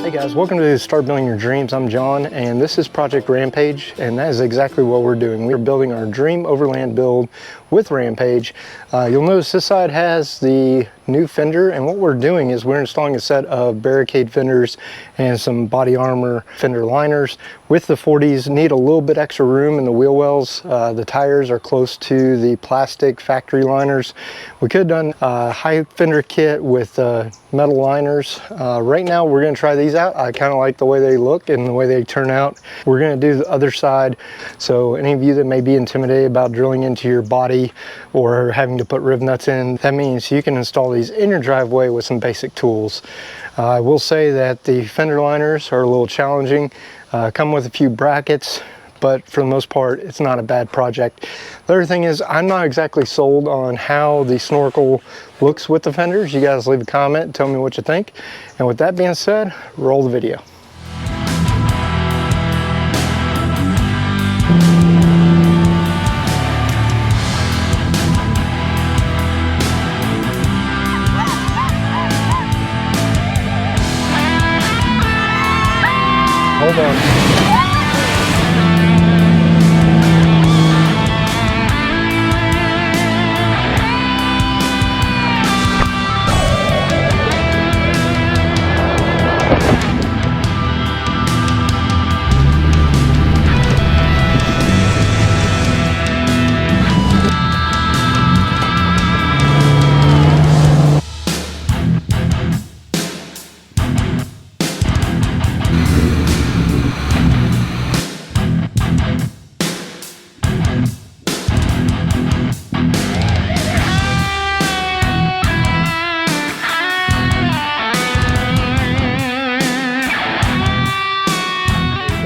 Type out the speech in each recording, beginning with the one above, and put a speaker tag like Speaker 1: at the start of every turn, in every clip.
Speaker 1: Hey guys, welcome to Start Building Your Dreams. I'm John, and this is Project Rampage, and that is exactly what we're doing. We're building our dream Overland build with Rampage. You'll notice this side has the new fender, and what we're doing is we're installing a set of Barricade fenders and some Body Armor Fender Liners. With the 40s, need a little bit extra room in the wheel wells. The tires are close to the plastic factory liners. We could have done a high fender kit with metal liners. Right now we're going to try these out. I kind of like the way they look and the way they turn out. We're going to do the other side, so any of you that may be intimidated about drilling into your body or having to put riv nuts in, that means you can install these in your driveway with some basic tools. I will say that the fender liners are a little challenging, come with a few brackets, but for the most part it's not a bad project. The other thing is, I'm not exactly sold on how the snorkel looks with the fenders. You guys leave a comment and tell me what you think, and with that being said, roll the video. Hold on.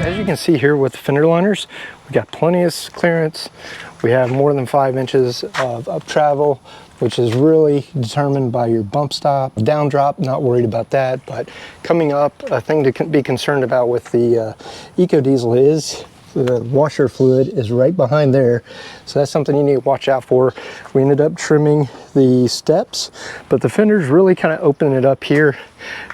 Speaker 1: You can see here with the fender liners, we got plenty of clearance. We have more than 5 inches of up travel, which is really determined by your bump stop. Down drop, not worried about that, but coming up, a thing to be concerned about with the Eco Diesel is the washer fluid is right behind there, so that's something you need to watch out for. We ended up trimming the steps, but the fenders really kind of open it up here.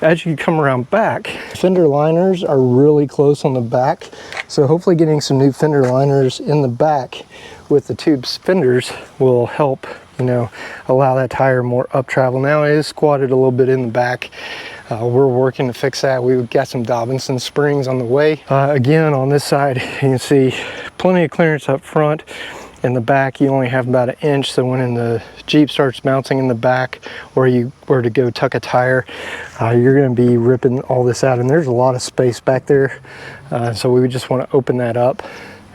Speaker 1: As you come around back, fender liners are really close on the back, so hopefully getting some new fender liners in the back with the tube fenders will help, you know, allow that tire more up travel. Now it is squatted a little bit in the back. We're working to fix that. We've got some Dobinson springs on the way. Again, on this side, you can see plenty of clearance up front. In the back, you only have about 1 inch, so when the Jeep starts bouncing in the back, or you were to go tuck a tire, you're going to be ripping all this out, and there's a lot of space back there, so we would just want to open that up.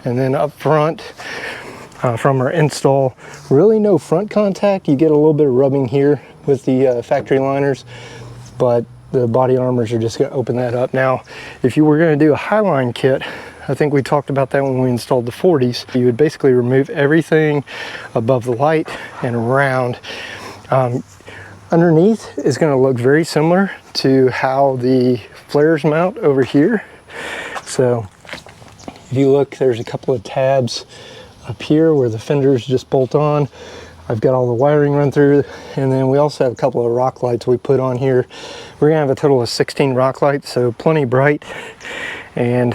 Speaker 1: And then up front, from our install, really no front contact. You get a little bit of rubbing here with the factory liners, but the body armors are just going to open that up. Now, if you were going to do a highline kit, I think we talked about that when we installed the 40s, you would basically remove everything above the light and around. Underneath is going to look very similar to how the flares mount over here. So if you look, there's a couple of tabs up here where the fenders just bolt on. I've got all the wiring run through, and then we also have a couple of rock lights we put on here. We're gonna have a total of 16 rock lights, so plenty bright, and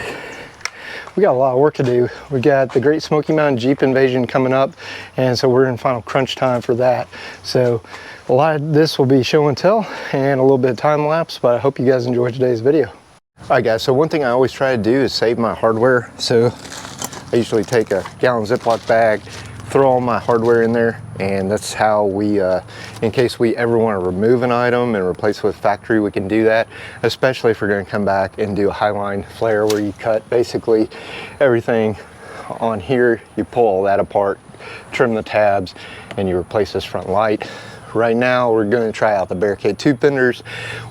Speaker 1: we got a lot of work to do. We got the Great Smoky Mountain Jeep invasion coming up, and so we're in final crunch time for that. So a lot of this will be show and tell and a little bit of time lapse, but I hope you guys enjoyed today's video. All right guys, so one thing I always try to do is save my hardware. So I usually take a gallon Ziploc bag, throw all my hardware in there, and that's how we, in case we ever want to remove an item and replace it with factory, we can do that, especially if we're going to come back and do a highline flare where you cut basically everything on here, you pull all that apart, trim the tabs, and you replace this front light. Right now we're going to try out the Barricade Tube Fenders.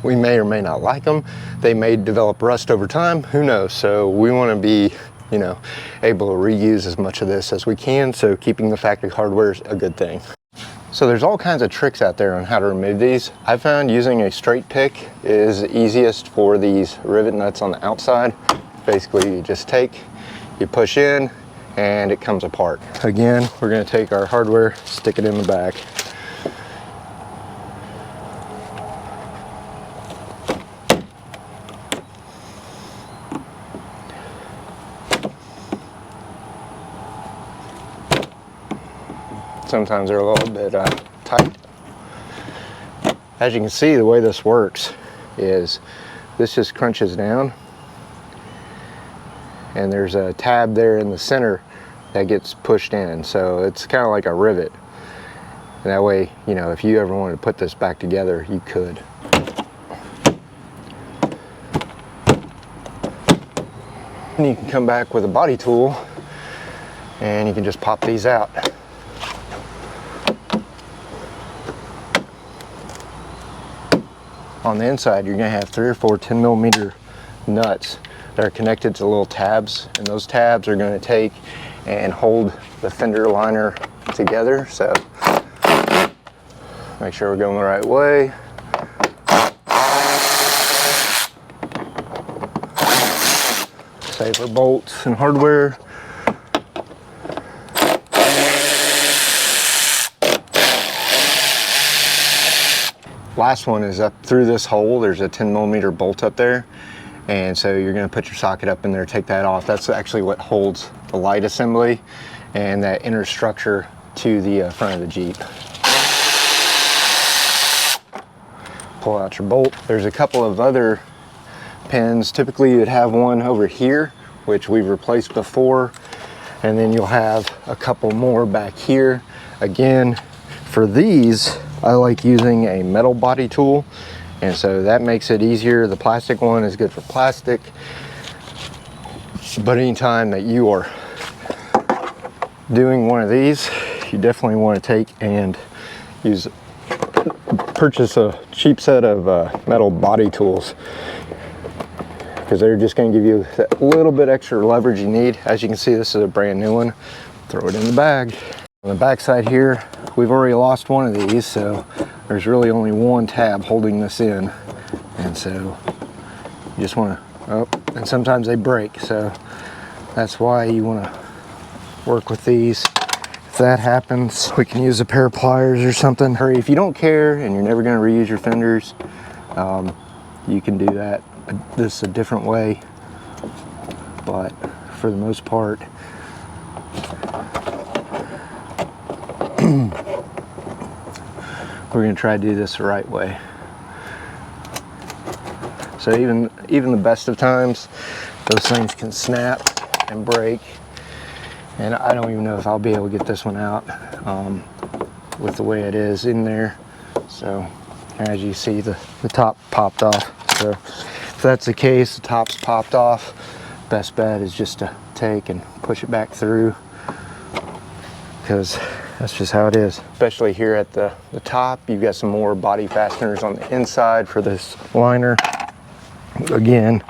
Speaker 1: We may or may not like them. They may develop rust over time, who knows. So we want to be, you know, able to reuse as much of this as we can, so keeping the factory hardware is a good thing. So there's all kinds of tricks out there on how to remove these. I found using a straight pick is easiest for these rivet nuts on the outside. Basically you just take, you push in, and it comes apart. Again, we're going to take our hardware, stick it in the back. sometimes they're a little bit tight. As you can see, the way this works is this just crunches down, and there's a tab there in the center that gets pushed in, so it's kind of like a rivet. And that way, you know, if you ever wanted to put this back together, you could. And you can come back with a body tool and you can just pop these out. On the inside, you're going to have 3 or 4 10mm nuts that are connected to little tabs, and those tabs are going to take and hold the fender liner together. So make sure we're going the right way. Save our bolts and hardware. Last one is up through this hole. There's a 10mm bolt up there, and so you're going to put your socket up in there, take that off. That's actually what holds the light assembly and that inner structure to the front of the Jeep. Pull out your bolt. There's a couple of other pins. Typically you'd have one over here, which we've replaced before, and then you'll have a couple more back here. Again, for these, I like using a metal body tool, and so that makes it easier. The plastic one is good for plastic, but anytime that you are doing one of these, you definitely want to take and purchase a cheap set of metal body tools, because they're just going to give you that little bit extra leverage you need. As you can see, this is a brand new one. Throw it in the bag. On the back side here, we've already lost one of these, so there's really only one tab holding this in, and so you just want to, and sometimes they break, so that's why you want to work with these. If that happens, we can use a pair of pliers or something. Hurry, if you don't care and you're never going to reuse your fenders, you can do that this a different way, but for the most part, we're going to try to do this the right way. So even the best of times, those things can snap and break, and I don't even know if I'll be able to get this one out with the way it is in there. So as you see, the top popped off. So if that's the case, the top's popped off, best bet is just to take and push it back through, because that's just how it is. Especially here at the top, you've got some more body fasteners on the inside for this liner. Again,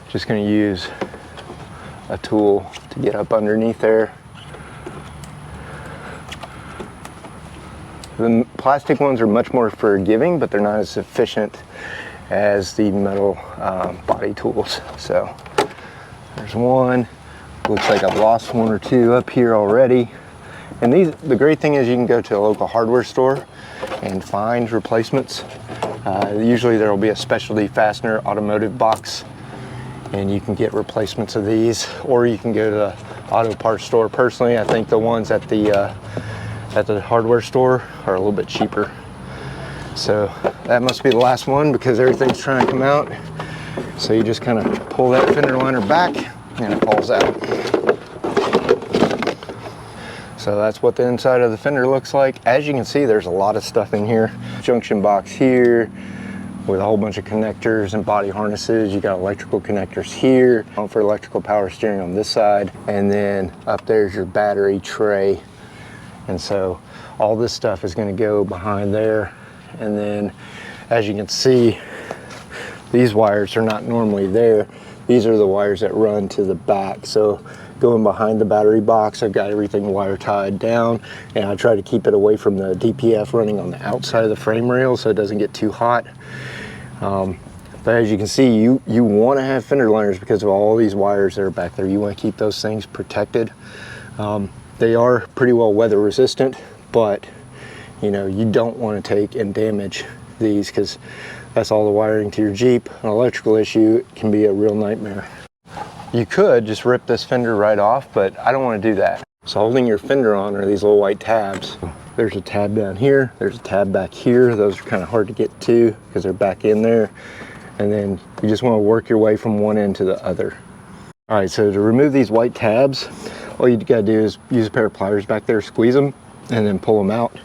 Speaker 1: just going to use a tool to get up underneath there. The plastic ones are much more forgiving, but they're not as efficient as the metal body tools. So there's one. Looks like I've lost one or two up here already. And the great thing is you can go to a local hardware store and find replacements. Usually there will be a specialty fastener automotive box, and you can get replacements of these, or you can go to the auto parts store. Personally, I think the ones at the hardware store are a little bit cheaper. So that must be the last one, because everything's trying to come out. So you just kind of pull that fender liner back and it falls out. So that's what the inside of the fender looks like. As you can see, there's a lot of stuff in here. Junction box here with a whole bunch of connectors and body harnesses. You got electrical connectors here for electrical power steering on this side. And then up there's your battery tray. And so all this stuff is going to go behind there. And then as you can see, these wires are not normally there. These are the wires that run to the back. So going behind the battery box, I've got everything wire tied down, and I try to keep it away from the DPF running on the outside of the frame rail so it doesn't get too hot. But as you can see, you want to have fender liners because of all these wires that are back there. You want to keep those things protected. They are pretty well weather resistant, but you know, you don't want to take and damage these, because that's all the wiring to your Jeep. An electrical issue can be a real nightmare. You could just rip this fender right off, but I don't want to do that. So holding your fender on are these little white tabs. There's a tab down here, there's a tab back here. Those are kind of hard to get to because they're back in there. And then you just want to work your way from one end to the other. All right, so to remove these white tabs, all you gotta do is use a pair of pliers back there, squeeze them, and then pull them out.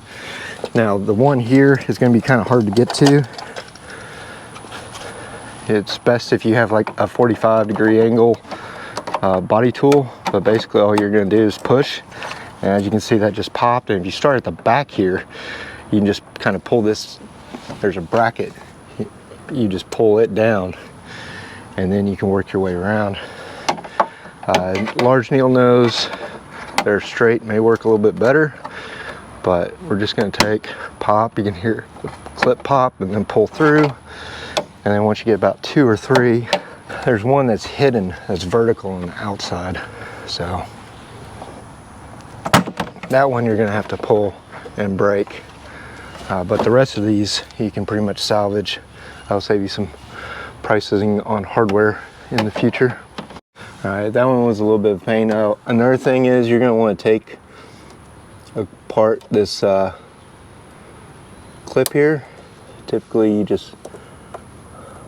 Speaker 1: Now, the one here is gonna be kind of hard to get to. It's best if you have like a 45-degree angle body tool, but basically all you're gonna do is push. And as you can see, that just popped. And if you start at the back here, you can just kind of pull this, there's a bracket. You just pull it down, and then you can work your way around. Large needle nose, they're straight, may work a little bit better, but we're just gonna take, pop, you can hear the clip pop, and then pull through. And then once you get about 2 or 3, there's one that's hidden, that's vertical on the outside. So that one you're gonna have to pull and break. But the rest of these, you can pretty much salvage. I'll save you some pricing on hardware in the future. All right, that one was a little bit of pain. Another thing is you're gonna wanna take apart this clip here. Typically you just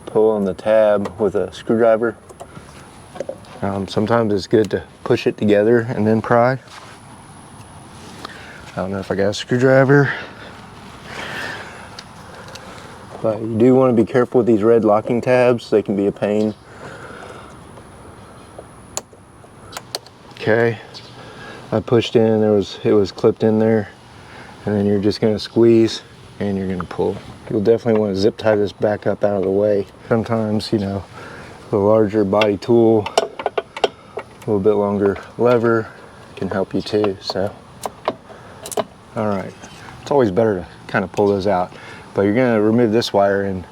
Speaker 1: pull on the tab with a screwdriver. Sometimes it's good to push it together and then pry. I don't know if I got a screwdriver. But you do want to be careful with these red locking tabs. They can be a pain. Okay, I pushed in, it was clipped in there, and then you're just going to squeeze and you're going to pull. You'll definitely want to zip tie this back up out of the way. Sometimes, you know, the larger body tool, a little bit longer lever can help you too. So, all right, it's always better to kind of pull those out. But you're going to remove this wire, and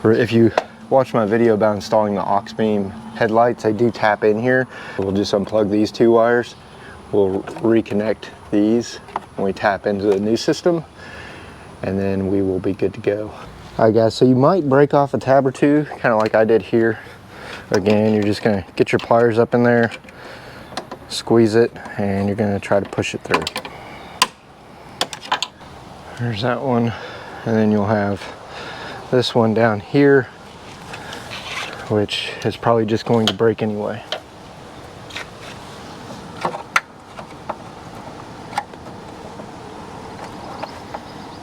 Speaker 1: if you watch my video about installing the aux beam headlights, they do tap in here. We'll just unplug these 2 wires. We'll reconnect these when we tap into the new system, and then we will be good to go. All right guys, so you might break off a tab or 2, kind of like I did here. Again, you're just going to get your pliers up in there, squeeze it, and you're going to try to push it through. There's that one. And then you'll have this one down here, which is probably just going to break anyway.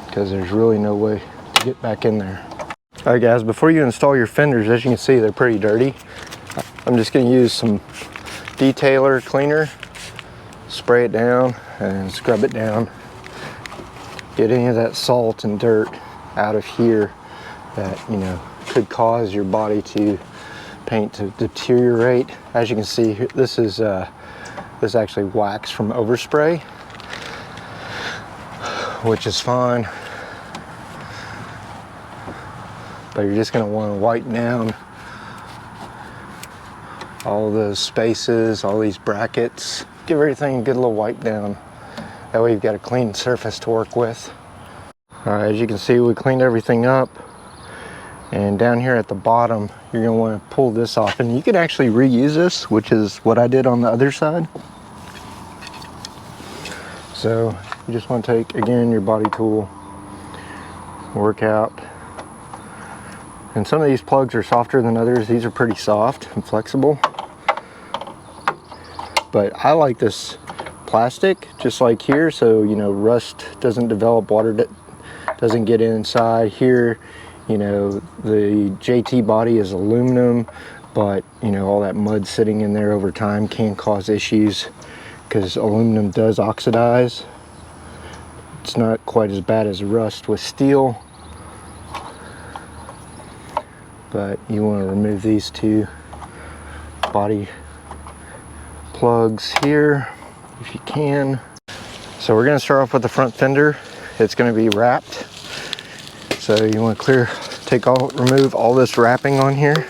Speaker 1: Because there's really no way to get back in there. All right guys, before you install your fenders, as you can see, they're pretty dirty. I'm just going to use some detailer cleaner, spray it down and scrub it down. Get any of that salt and dirt out of here that, you know, could cause your body to paint to deteriorate. As you can see, this is actually wax from overspray, which is fine. But you're just going to want to wipe down all those spaces, all these brackets. Give everything a good little wipe down. That way you've got a clean surface to work with. All right, as you can see, we cleaned everything up. And down here at the bottom, you're gonna wanna pull this off. And you can actually reuse this, which is what I did on the other side. So you just wanna take, again, your body tool, work out. And some of these plugs are softer than others. These are pretty soft and flexible. But I like this plastic, just like here, so you know, rust doesn't develop, water doesn't get inside here. You know, the JT body is aluminum, but you know, all that mud sitting in there over time can cause issues because aluminum does oxidize. It's not quite as bad as rust with steel, but you want to remove these 2 body plugs here if you can. So we're going to start off with the front fender. It's going to be wrapped, so you want to remove all this wrapping on here,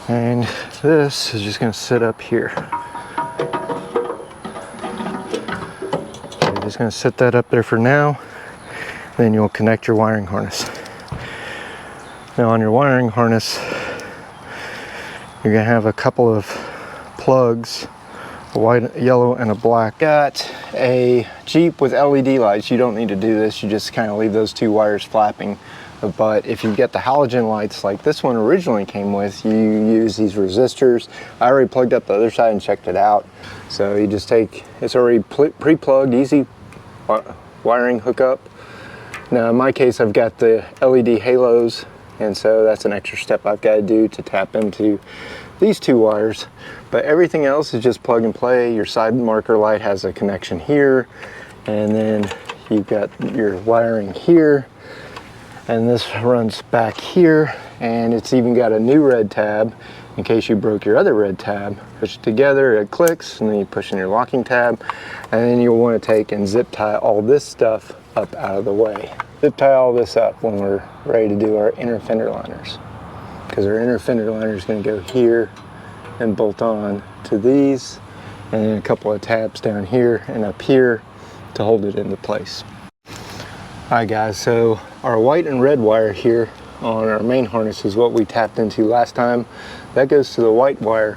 Speaker 1: and this is just going to sit up here. So you're just going to sit that up there for now, then you'll connect your wiring harness. Now on your wiring harness, you're going to have a couple of plugs, a white, a yellow, and a black. Got a Jeep with LED lights. You don't need to do this. You just kind of leave those two wires flapping. But if you get the halogen lights like this one originally came with, you use these resistors. I already plugged up the other side and checked it out. So you just take, it's already pre-plugged, easy wiring hookup. Now in my case, I've got the LED halos, and so that's an extra step I've got to do to tap into these two wires. But everything else is just plug and play. Your side marker light has a connection here, and then you've got your wiring here, and this runs back here, and it's even got a new red tab in case you broke your other red tab. Push it together, it clicks, and then you push in your locking tab, and then you'll want to take and zip tie all this stuff up out of the way. Zip tie all this up when we're ready to do our inner fender liners, because our inner fender liner is going to go here and bolt on to these, and then a couple of tabs down here and up here to hold it into place. Alright guys, so our white and red wire here on our main harness is what we tapped into last time. That goes to the white wire,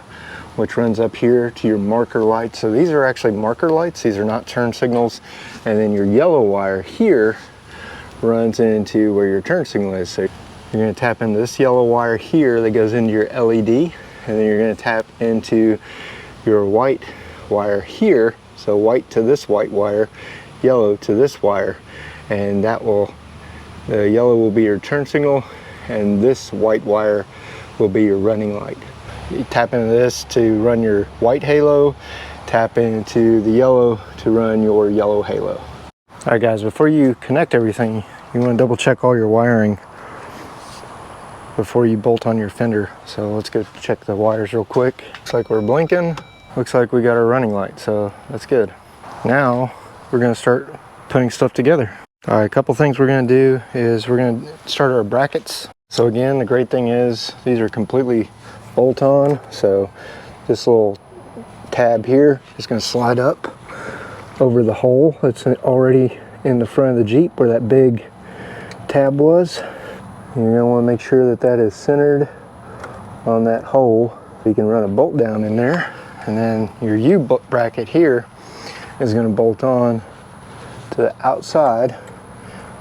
Speaker 1: which runs up here to your marker lights. So these are actually marker lights, these are not turn signals. And then your yellow wire here runs into where your turn signal is. So you're going to tap into this yellow wire here that goes into your LED, and then you're going to tap into your white wire here. So white to this white wire, yellow to this wire, and that will, the yellow will be your turn signal, and this white wire will be your running light. You tap into this to run your white halo, tap into the yellow to run your yellow halo. All right guys, before you connect everything, you want to double check all your wiring before you bolt on your fender. So let's go check the wires real quick. Looks like we're blinking. Looks like we got our running light, so that's good. Now we're going to start putting stuff together. All right, a couple things we're going to do is we're going to start our brackets. So again, the great thing is these are completely bolt on, so this little tab here is going to slide up over the hole that's already in the front of the Jeep where that big tab was. And you're going to want to make sure that that is centered on that hole so you can run a bolt down in there. And then your U bracket here is going to bolt on to the outside,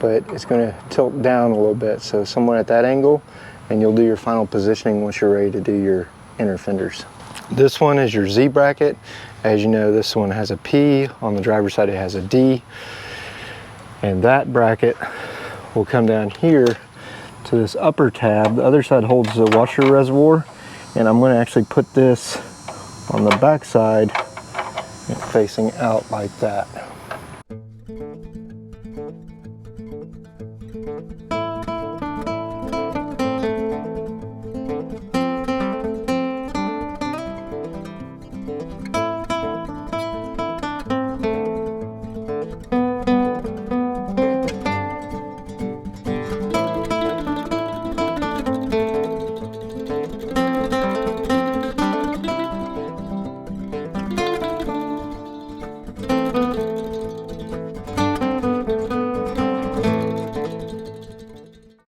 Speaker 1: but it's going to tilt down a little bit, so somewhere at that angle, and you'll do your final positioning once you're ready to do your inner fenders. This one is your Z bracket. As you know, this one has a P. On the driver's side, it has a D. And that bracket will come down here to this upper tab. The other side holds the washer reservoir, and I'm going to actually put this on the back side facing out like that.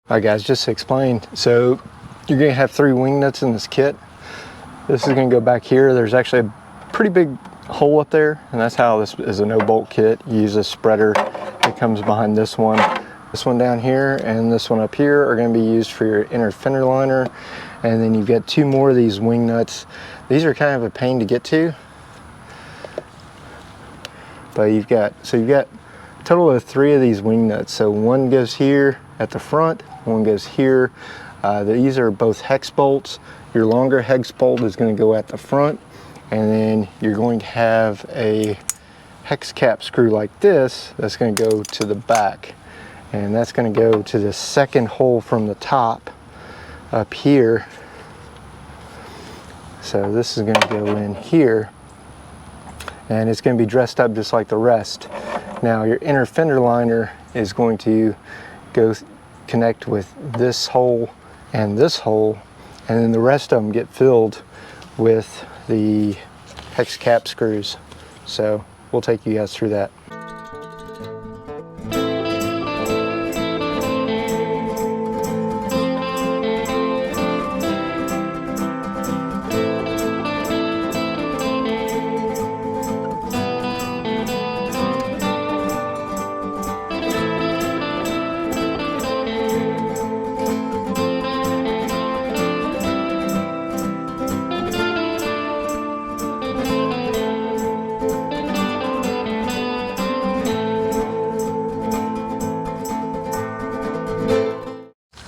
Speaker 1: Alright guys, just to explain, so you're going to have 3 wing nuts in this kit. This is going to go back here. There's actually a pretty big hole up there, and that's how this is a no bolt kit. You use a spreader that comes behind this one. This one down here and this one up here are going to be used for your inner fender liner, and then you've got 2 more of these wing nuts. These are kind of a pain to get to, but you've got a total of 3 of these wing nuts. So one goes here at the front, one goes here. These are both hex bolts. Your longer hex bolt is going to go at the front, and then you're going to have a hex cap screw like this that's going to go to the back, and that's going to go to the second hole from the top up here. So this is going to go in here, and it's going to be dressed up just like the rest. Now your inner fender liner is going to go connect with this hole and this hole, and then the rest of them get filled with the hex cap screws. So we'll take you guys through that.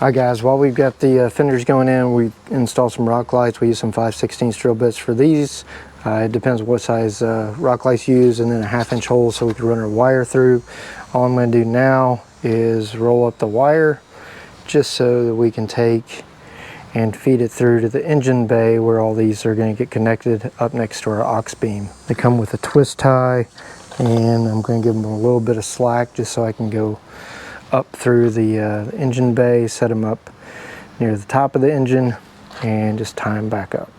Speaker 1: Alright guys, while we've got the fenders going in, we installed some rock lights. We use some 5/16 drill bits for these. It depends what size rock lights you use, and then a 1/2 inch hole so we can run our wire through. All I'm going to do now is roll up the wire just so that we can take and feed it through to the engine bay where all these are going to get connected up next to our aux beam. They come with a twist tie, and I'm going to give them a little bit of slack just so I can go up through the engine bay, set them up near the top of the engine, and just tie them back up.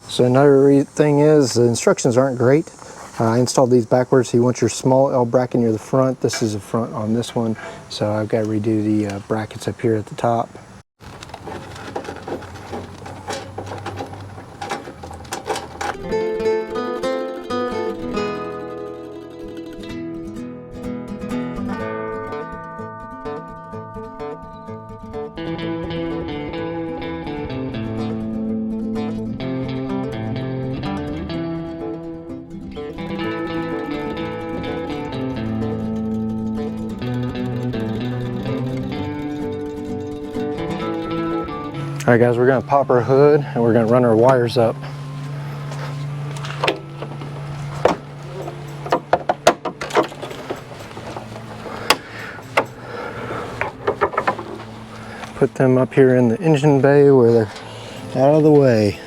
Speaker 1: So another thing is the instructions aren't great. I installed these backwards, so you want your small L bracket near the front. This is the front on this one, so I've got to redo the brackets up here at the top. Alright guys, we're going to pop our hood and we're going to run our wires up. Put them up here in the engine bay where they're out of the way.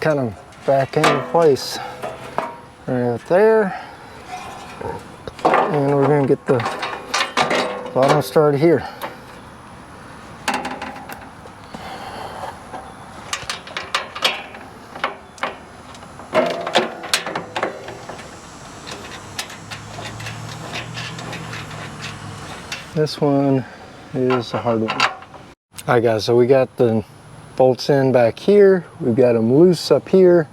Speaker 1: Kind of back into place right there, and we're going to get the bottom started here. This one is a hard one. Alright guys, so we got the bolts in back here, we've got them loose up here.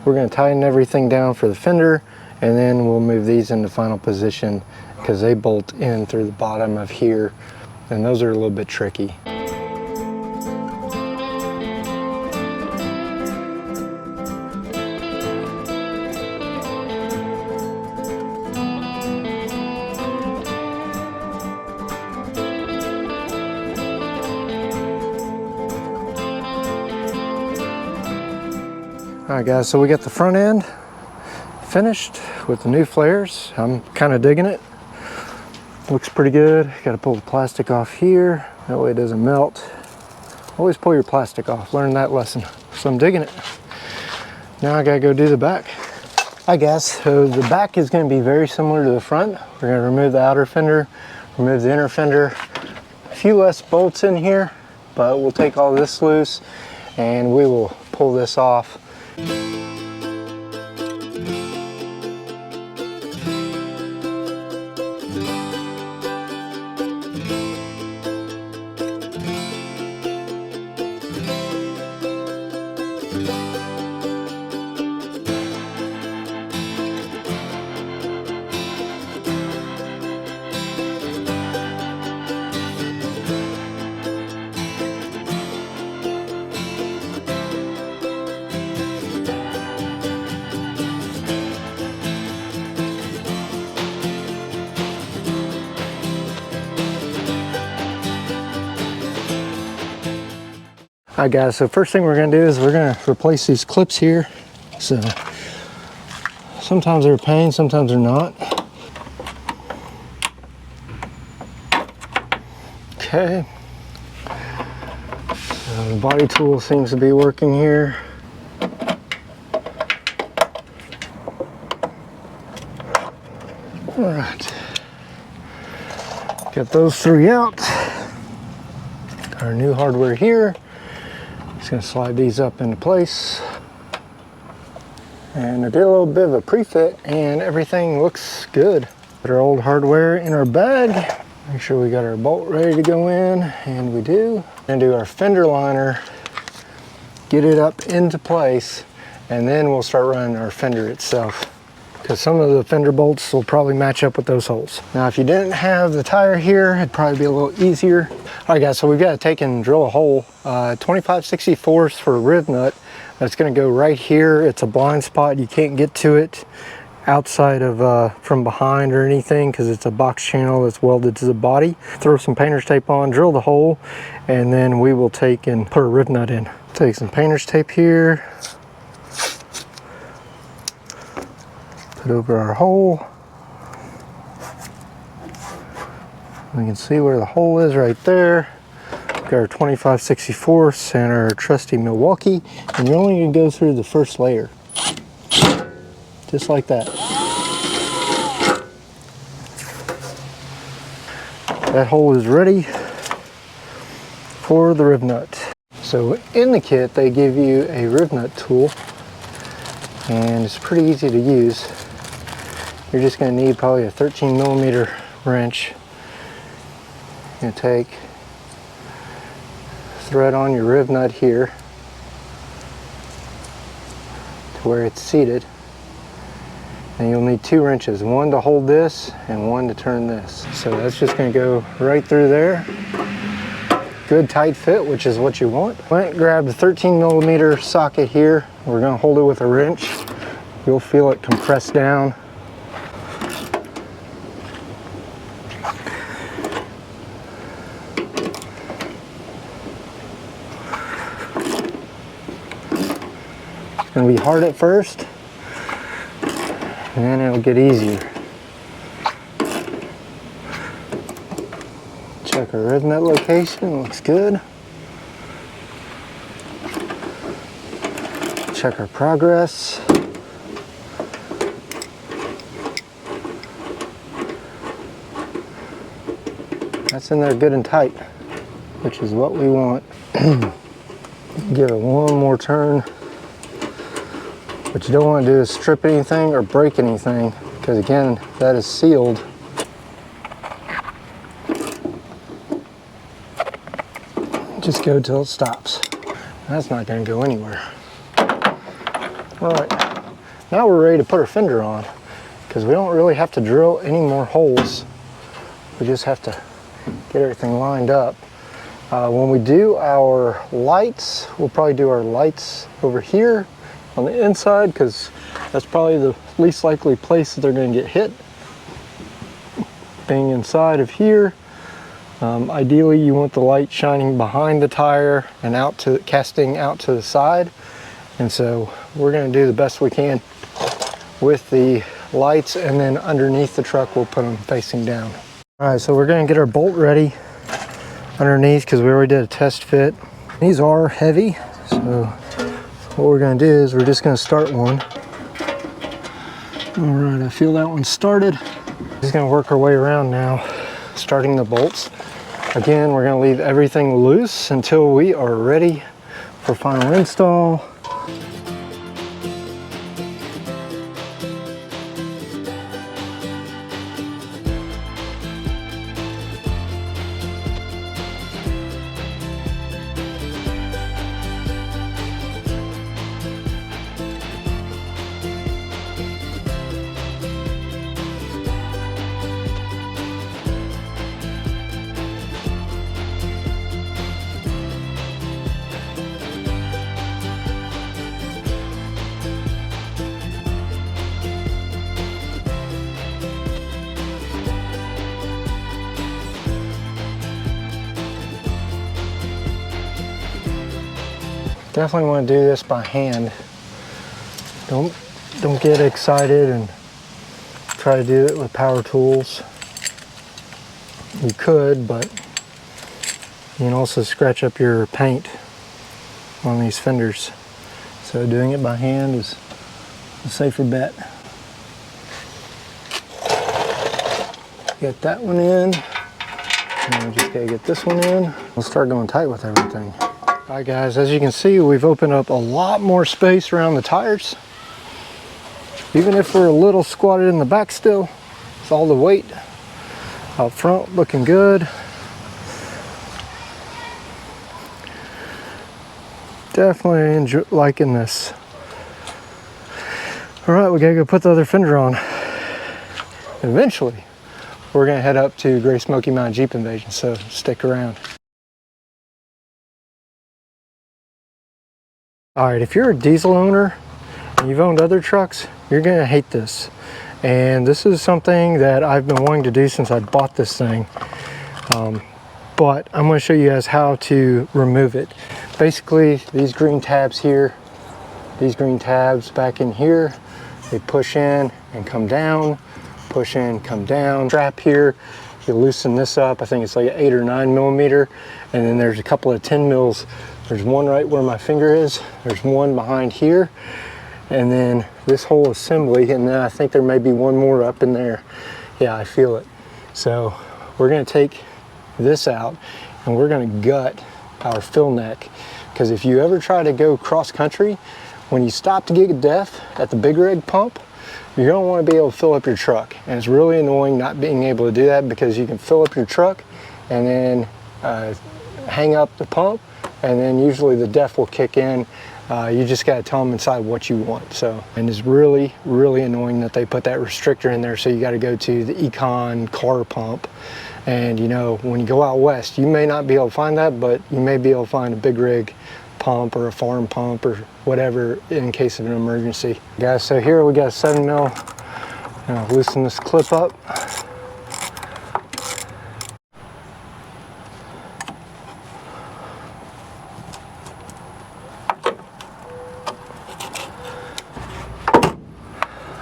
Speaker 1: We're going to tighten everything down for the fender, and then we'll move these into final position because they bolt in through the bottom of here, and those are a little bit tricky. Alright guys, so we got the front end finished with the new flares. I'm kind of digging it. Looks pretty good. Got to pull the plastic off here. That way it doesn't melt. Always pull your plastic off. Learn that lesson. So I'm digging it. Now I got to go do the back. Alright guys, so the back is going to be very similar to the front. We're going to remove the outer fender, remove the inner fender. A few less bolts in here, but we'll take all this loose and we will pull this off. Alright guys, so first thing we're going to do is we're going to replace these clips here. So sometimes they're a pain, sometimes they're not. Okay. So the body tool seems to be working here. Alright. Got those three out. Got our new hardware here. Just going to slide these up into place. And I did a little bit of a pre-fit and everything looks good. Put our old hardware in our bag. Make sure we got our bolt ready to go in, and we do. We're going to do our fender liner, get it up into place, and then we'll start running our fender itself. because some of the fender bolts will probably match up with those holes. Now if you didn't have the tire here, it'd probably be a little easier. All right guys, so we've got to take and drill a hole, 25/64 for a rib nut. That's going to go right here. It's a blind spot, you can't get to it outside of from behind or anything, because it's a box channel that's welded to the body. Throw some painter's tape on, drill the hole, and then we will take and put a rib nut in. Take some painter's tape here, put over our hole. We can see where the hole is right there. Got our 25/64 and our trusty Milwaukee, and you're only going to go through the first layer, just like that. That hole is ready for the rib nut. So in the kit they give you a rib nut tool, and it's pretty easy to use. You're just going to need probably a 13mm wrench. You're going to take thread on your rib nut here to where it's seated, and you'll need 2 wrenches, one to hold this and one to turn this. So that's just going to go right through there. Good tight fit, which is what you want. Went and grabbed a 13mm socket here. We're going to hold it with a wrench. You'll feel it compress down. It's going to be hard at first, and then it'll get easier. Check our rib nut location, looks good. Check our progress. That's in there good and tight, which is what we want. Give it one more turn. What you don't want to do is strip anything or break anything, because again, that is sealed. Just go till it stops. That's not going to go anywhere. All right, now we're ready to put our fender on, because we don't really have to drill any more holes. We just have to get everything lined up. When we do our lights, we'll probably do our lights over here on the inside, because that's probably the least likely place that they're going to get hit, being inside of here. Ideally you want the light shining behind the tire and out to casting out to the side, and so we're going to do the best we can with the lights, and then underneath the truck we'll put them facing down. All right, so we're going to get our bolt ready underneath, because we already did a test fit. These are heavy, so what we're going to do is we're just going to start one. All right, I feel that one started. Just going to work our way around now, starting the bolts. Again, we're going to leave everything loose until we are ready for final install. Definitely want to do this by hand. Don't get excited and try to do it with power tools. You could, but you can also scratch up your paint on these fenders. So doing it by hand is a safer bet. Get that one in, and we just gotta get this one in. We'll start going tight with everything. All right guys, as you can see, we've opened up a lot more space around the tires. Even if we're a little squatted in the back still, it's all the weight. Out front, looking good. Definitely liking this. All right, we gotta go put the other fender on. Eventually, we're gonna head up to Great Smoky Mountain Jeep Invasion, so stick around. All right, if you're a diesel owner and you've owned other trucks, you're gonna hate this. And this is something that I've been wanting to do since I bought this thing. But I'm gonna show you guys how to remove it. Basically, these green tabs here, these green tabs back in here, they push in and come down, push in, come down. Strap here, you loosen this up. I think it's like 8 or 9 millimeter. And then there's a couple of 10 mils. There's one right where my finger is. There's one behind here. And then this whole assembly, and then I think there may be one more up in there. Yeah, I feel it. So we're gonna take this out and we're gonna gut our fill neck. Because if you ever try to go cross country, when you stop to get DEF at the big rig pump, you're gonna wanna be able to fill up your truck. And it's really annoying not being able to do that, because you can fill up your truck and then hang up the pump, and then usually the DEF will kick in. You just gotta tell them inside what you want. So, and it's really, really annoying that they put that restrictor in there, so you gotta go to the Econ car pump. And you know, when you go out west, you may not be able to find that, but you may be able to find a big rig pump or a farm pump or whatever in case of an emergency. Guys, so here we got a 7 mil. Now loosen this clip up.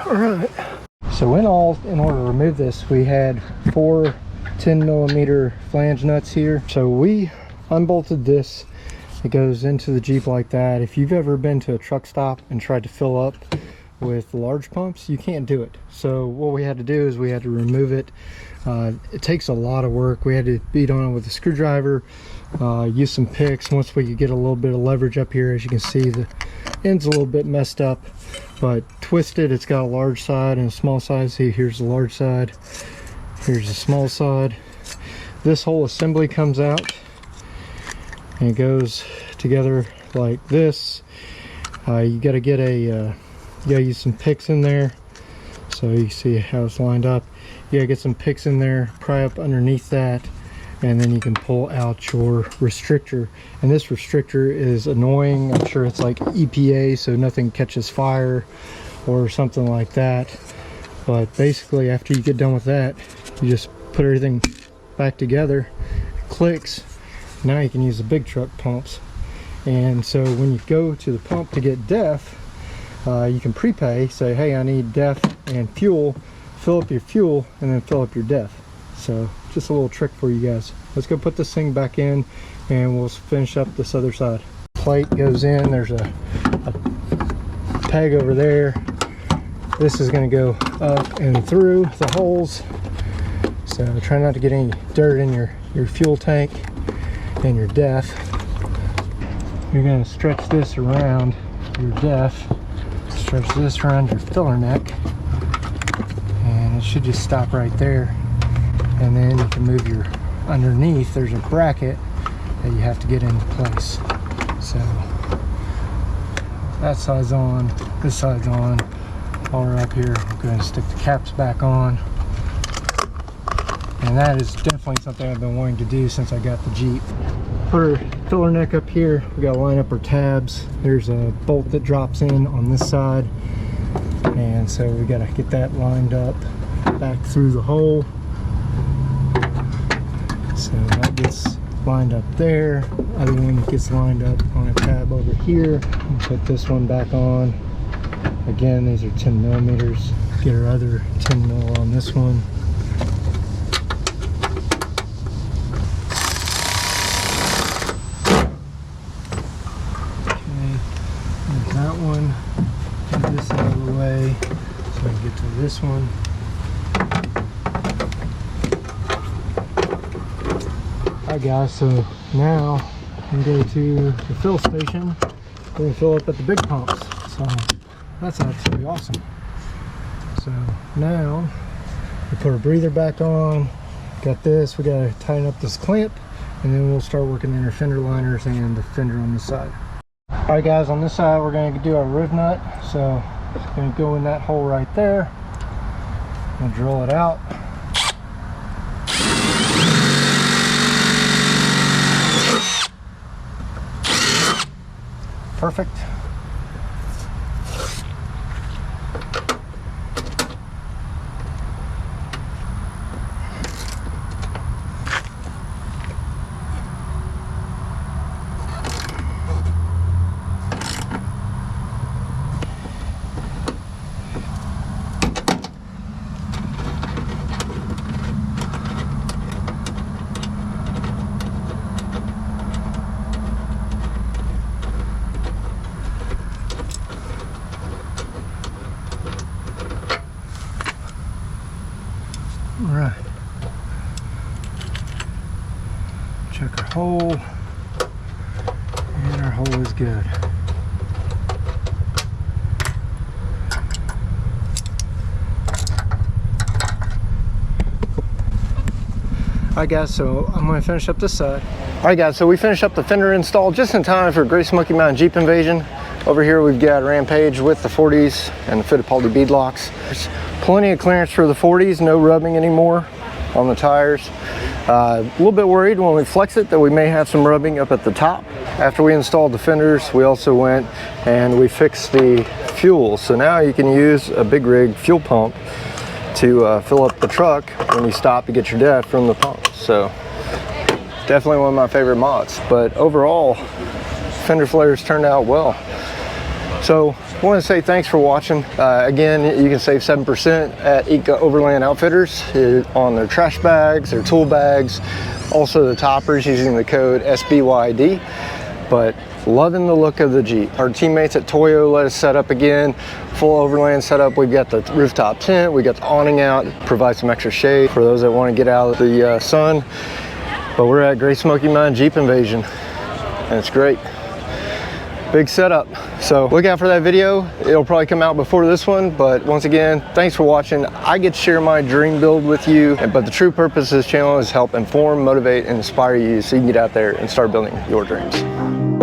Speaker 1: All right. So in all, in order to remove this, we had 4 10 millimeter flange nuts here. So we unbolted this. It goes into the Jeep like that. If you've ever been to a truck stop and tried to fill up with large pumps, you can't do it. So what we had to do is we had to remove it. It takes a lot of work. We had to beat on it with a screwdriver, use some picks. Once we could get a little bit of leverage up here, as you can see, the end's a little bit messed up, but twisted. It's got a large side and a small side. See, here's the large side, here's the small side. This whole assembly comes out and it goes together like this. You got to get a you got to use some picks in there, so you see how it's lined up. You got to get some picks in there, pry up underneath that, and then you can pull out your restrictor. And this restrictor is annoying. I'm sure it's like EPA, so nothing catches fire or something like that. But basically, after you get done with that, you just put everything back together. It clicks. Now you can use the big truck pumps. And so when you go to the pump to get DEF, you can prepay, say, hey, I need DEF and fuel, fill up your fuel, and then fill up your DEF. So just a little trick for you guys. Let's go put this thing back in and we'll finish up this other side. Plate goes in, there's a peg over there. This is going to go up and through the holes. So try not to get any dirt in your fuel tank and your DEF. You're going to stretch this around your DEF, stretch this around your filler neck, and it should just stop right there. And then you can move your underneath. There's a bracket that you have to get into place. So that side's on, this side's on. While we're up here, I'm going to stick the caps back on. And that is definitely something I've been wanting to do since I got the Jeep. Put our filler neck up here. We got to line up our tabs. There's a bolt that drops in on this side, and so we got to get that lined up back through the hole. So that gets lined up there. Other one gets lined up on a tab over here. And put this one back on. Again, these are 10 millimeters. Get our other 10 mil on this one. That one, get this out of the way so I can get to this one. Alright guys, so now we go to the fill station. We're going to fill up at the big pumps. So that's absolutely awesome. So now we put our breather back on. Got this, we got to tighten up this clamp, and then we'll start working in our fender liners and the fender on this side. Alright guys, on this side we're going to do our roof nut. So It's going to go in that hole right there. And drill it out. Perfect. All right, check our hole, and our hole is good. Alright guys, so I'm going to finish up this side. Alright guys, so we finished up the fender install just in time for Great Smoky Mountain Jeep Invasion. Over here we've got Rampage with the 40s and the Fittipaldi bead-locks. There's plenty of clearance for the 40s, no rubbing anymore on the tires. A little bit worried when we flex it that we may have some rubbing up at the top. After we installed the fenders, we also went and we fixed the fuel. So now you can use a big rig fuel pump to fill up the truck when you stop to get your def from the pump. So definitely one of my favorite mods. But overall, fender flares turned out well. So I want to say thanks for watching. Again, you can save 7% at Overland Outfitters on their trash bags, their tool bags, also the toppers using the code SBYD. But loving the look of the Jeep. Our teammates at Toyo let us set up again, full Overland setup. We've got the rooftop tent, we got the awning out, provide some extra shade for those that want to get out of the sun. But we're at Great Smoky Mountain Jeep Invasion, and it's great. Big setup. So look out for that video. It'll probably come out before this one, but once again, thanks for watching. I get to share my dream build with you, but the true purpose of this channel is help inform, motivate, and inspire you so you can get out there and start building your dreams.